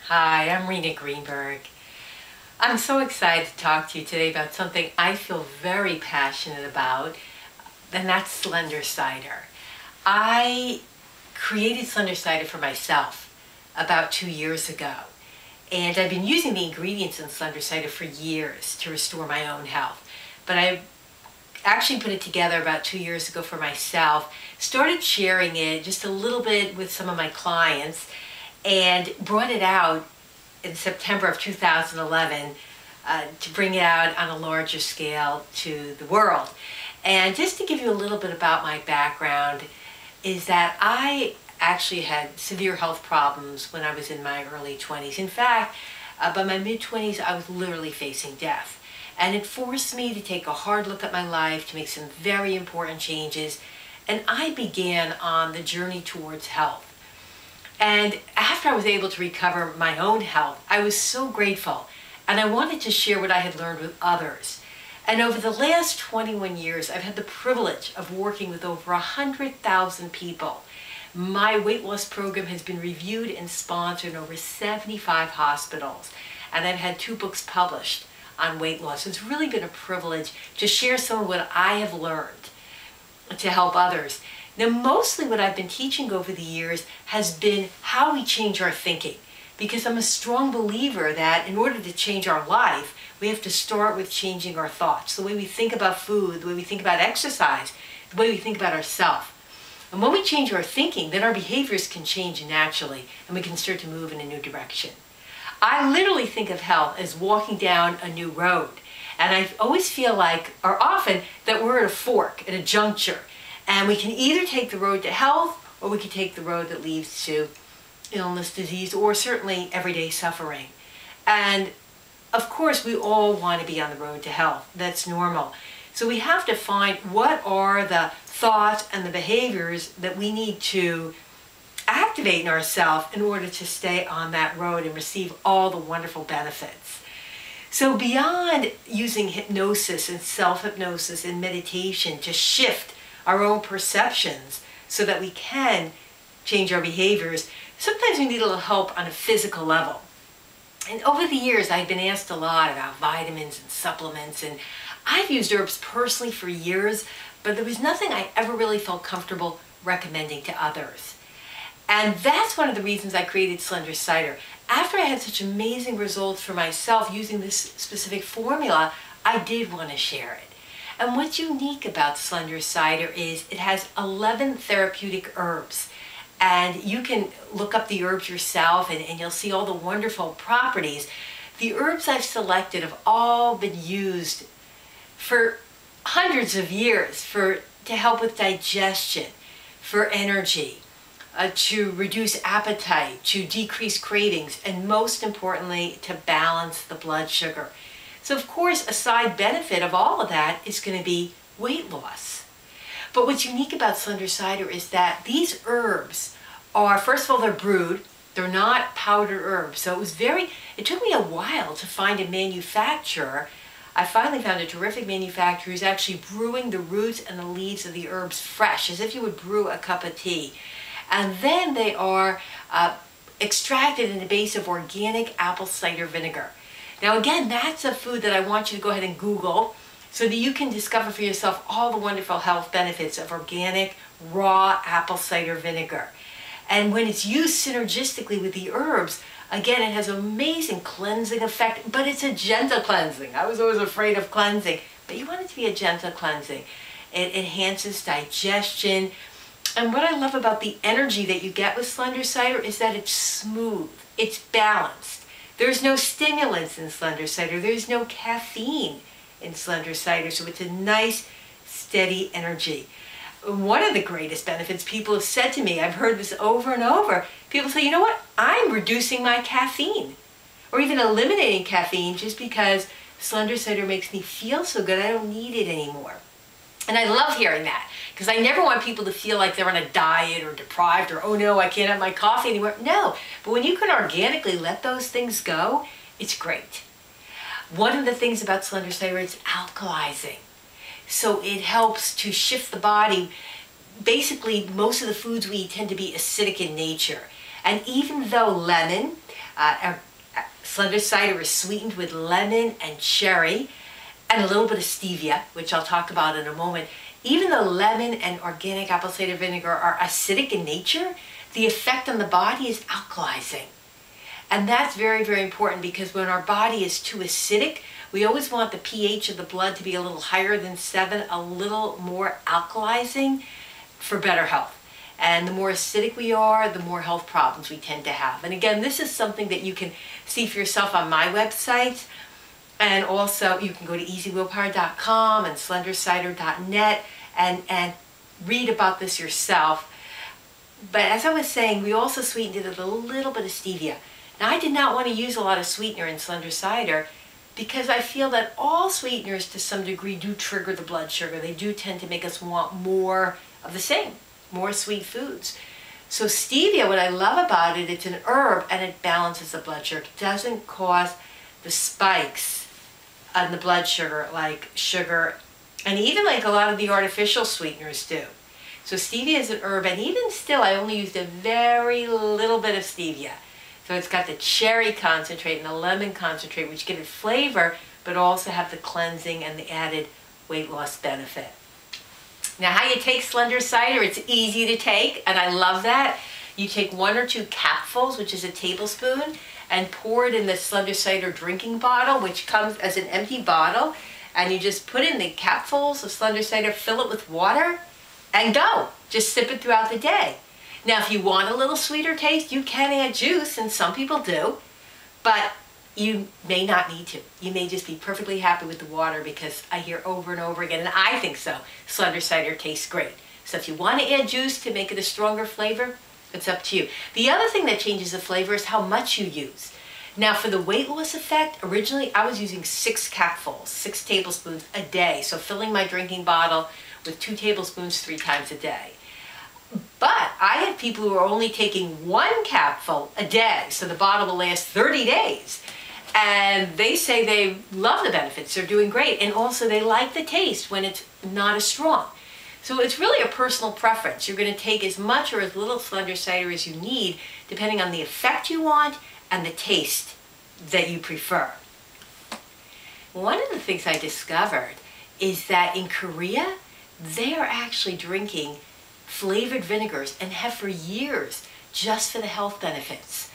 Hi, I'm Rena Greenberg. I'm so excited to talk to you today about something I feel very passionate about, and that's Slender Cider. I created Slender Cider for myself about 2 years ago, and I've been using the ingredients in Slender Cider for years to restore my own health. But I actually put it together about 2 years ago for myself, started sharing it just a little bit with some of my clients, and brought it out in September of 2011 to bring it out on a larger scale to the world. And just to give you a little bit about my background is that I actually had severe health problems when I was in my early 20s. In fact, by my mid-20s, I was literally facing death. And it forced me to take a hard look at my life, to make some very important changes. And I began on the journey towards health. And after I was able to recover my own health, I was so grateful, and I wanted to share what I had learned with others. And over the last 21 years, I've had the privilege of working with over 100,000 people. My weight loss program has been reviewed and sponsored in over 75 hospitals, and I've had 2 books published on weight loss. It's really been a privilege to share some of what I have learned to help others. Now, mostly what I've been teaching over the years has been how we change our thinking, because I'm a strong believer that in order to change our life, we have to start with changing our thoughts, the way we think about food, the way we think about exercise, the way we think about ourselves. And when we change our thinking, then our behaviors can change naturally, and we can start to move in a new direction. I literally think of health as walking down a new road, and I always feel like, or often, that we're at a fork, at a juncture. And we can either take the road to health, or we can take the road that leads to illness, disease, or certainly everyday suffering. And of course, we all want to be on the road to health. That's normal. So we have to find what are the thoughts and the behaviors that we need to activate in ourselves in order to stay on that road and receive all the wonderful benefits. So beyond using hypnosis and self-hypnosis and meditation to shift our own perceptions so that we can change our behaviors, sometimes we need a little help on a physical level. And over the years, I've been asked a lot about vitamins and supplements, and I've used herbs personally for years, but there was nothing I ever really felt comfortable recommending to others. And that's one of the reasons I created Slender Cider. After I had such amazing results for myself using this specific formula, I did want to share it. And what's unique about Slender Cider is it has 11 therapeutic herbs. And you can look up the herbs yourself and you'll see all the wonderful properties. The herbs I've selected have all been used for hundreds of years to help with digestion, for energy, to reduce appetite, to decrease cravings, and most importantly, to balance the blood sugar. So of course, a side benefit of all of that is going to be weight loss. But what's unique about Slender Cider is that these herbs are, first of all, they're brewed. They're not powdered herbs. So it took me a while to find a manufacturer. I finally found a terrific manufacturer who's actually brewing the roots and the leaves of the herbs fresh, as if you would brew a cup of tea. And then they are extracted in a base of organic apple cider vinegar. Now again, that's a food that I want you to go ahead and Google so that you can discover for yourself all the wonderful health benefits of organic, raw apple cider vinegar. And when it's used synergistically with the herbs, again, it has an amazing cleansing effect, but it's a gentle cleansing. I was always afraid of cleansing, but you want it to be a gentle cleansing. It enhances digestion. And what I love about the energy that you get with Slender Cider is that it's smooth, it's balanced. There's no stimulants in Slender Cider. There's no caffeine in Slender Cider. So it's a nice, steady energy. One of the greatest benefits people have said to me, I've heard this over and over, people say, you know what, I'm reducing my caffeine, or even eliminating caffeine just because Slender Cider makes me feel so good, I don't need it anymore. And I love hearing that, because I never want people to feel like they're on a diet or deprived or, oh no, I can't have my coffee anymore. No, but when you can organically let those things go, it's great. One of the things about Slender Cider, it's alkalizing. So it helps to shift the body. Basically, most of the foods we eat tend to be acidic in nature. And even though lemon Slender cider is sweetened with lemon and cherry and a little bit of stevia, which I'll talk about in a moment. Even though lemon and organic apple cider vinegar are acidic in nature, the effect on the body is alkalizing. And that's very, very important, because when our body is too acidic, we always want the pH of the blood to be a little higher than 7, a little more alkalizing for better health. And the more acidic we are, the more health problems we tend to have. And again, this is something that you can see for yourself on my website. And also you can go to easywillpower.com and slendercider.net and read about this yourself. But as I was saying, we also sweetened it with a little bit of stevia. Now, I did not want to use a lot of sweetener in Slender cider because I feel that all sweeteners to some degree do trigger the blood sugar. They do tend to make us want more of the same, more sweet foods. So stevia, what I love about it, it's an herb and it balances the blood sugar. It doesn't cause the spikes on the blood sugar like sugar and even like a lot of the artificial sweeteners do. So stevia is an herb, and even still I only used a very little bit of stevia. So it's got the cherry concentrate and the lemon concentrate, which give it flavor, but also have the cleansing and the added weight loss benefit. Now, how you take Slender cider, it's easy to take, and I love that. You take 1 or 2 capfuls, which is a tablespoon, and pour it in the Slender cider drinking bottle, which comes as an empty bottle, and you just put in the capfuls of Slender cider, fill it with water, and go. Just sip it throughout the day. Now, if you want a little sweeter taste, you can add juice, and some people do, but you may not need to. You may just be perfectly happy with the water, because I hear over and over again, and I think so, Slender cider tastes great. So if you want to add juice to make it a stronger flavor, it's up to you. The other thing that changes the flavor is how much you use. Now, for the weight loss effect, originally I was using 6 capfuls, 6 tablespoons a day, so filling my drinking bottle with 2 tablespoons 3 times a day. But I have people who are only taking 1 capful a day, so the bottle will last 30 days. And they say they love the benefits, they're doing great, and also they like the taste when it's not as strong. So it's really a personal preference. You're going to take as much or as little Slender cider as you need, depending on the effect you want and the taste that you prefer. One of the things I discovered is that in Korea, they are actually drinking flavored vinegars and have for years, just for the health benefits.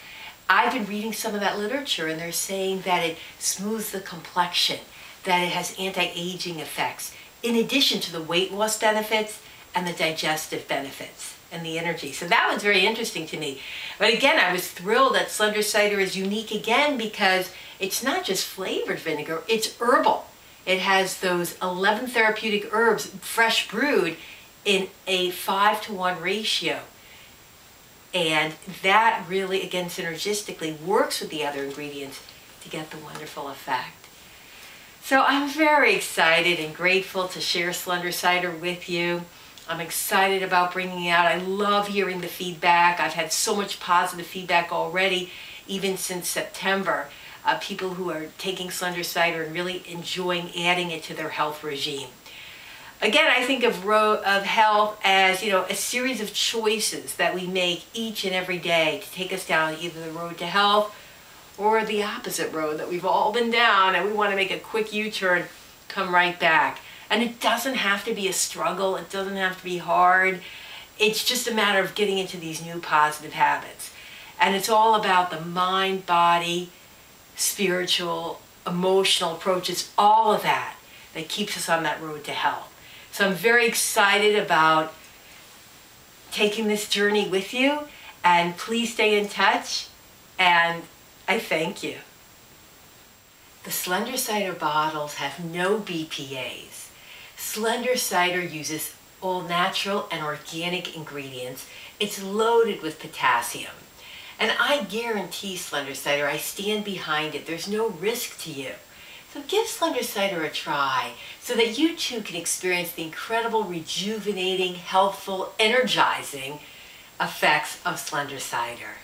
I've been reading some of that literature, and they're saying that it smooths the complexion, that it has anti-aging effects, in addition to the weight loss benefits and the digestive benefits and the energy. So that was very interesting to me. But again, I was thrilled that Slender cider is unique again, because it's not just flavored vinegar, it's herbal. It has those 11 therapeutic herbs fresh brewed in a 5-to-1 ratio. And that really, again, synergistically works with the other ingredients to get the wonderful effect. So I'm very excited and grateful to share Slender cider with you. I'm excited about bringing it out. I love hearing the feedback. I've had so much positive feedback already, even since September. People who are taking Slender cider and really enjoying adding it to their health regime. Again, I think of health as, a series of choices that we make each and every day to take us down either the road to health or the opposite road that we've all been down, and we want to make a quick U-turn, come right back. And it doesn't have to be a struggle. It doesn't have to be hard. It's just a matter of getting into these new positive habits. And it's all about the mind, body, spiritual, emotional approaches, all of that keeps us on that road to health. So I'm very excited about taking this journey with you, and please stay in touch, and I thank you. The Slender cider bottles have no BPAs. Slender cider uses all natural and organic ingredients. It's loaded with potassium. And I guarantee Slender cider, I stand behind it. There's no risk to you. So give Slender cider a try so that you too can experience the incredible, rejuvenating, healthful, energizing effects of Slender cider.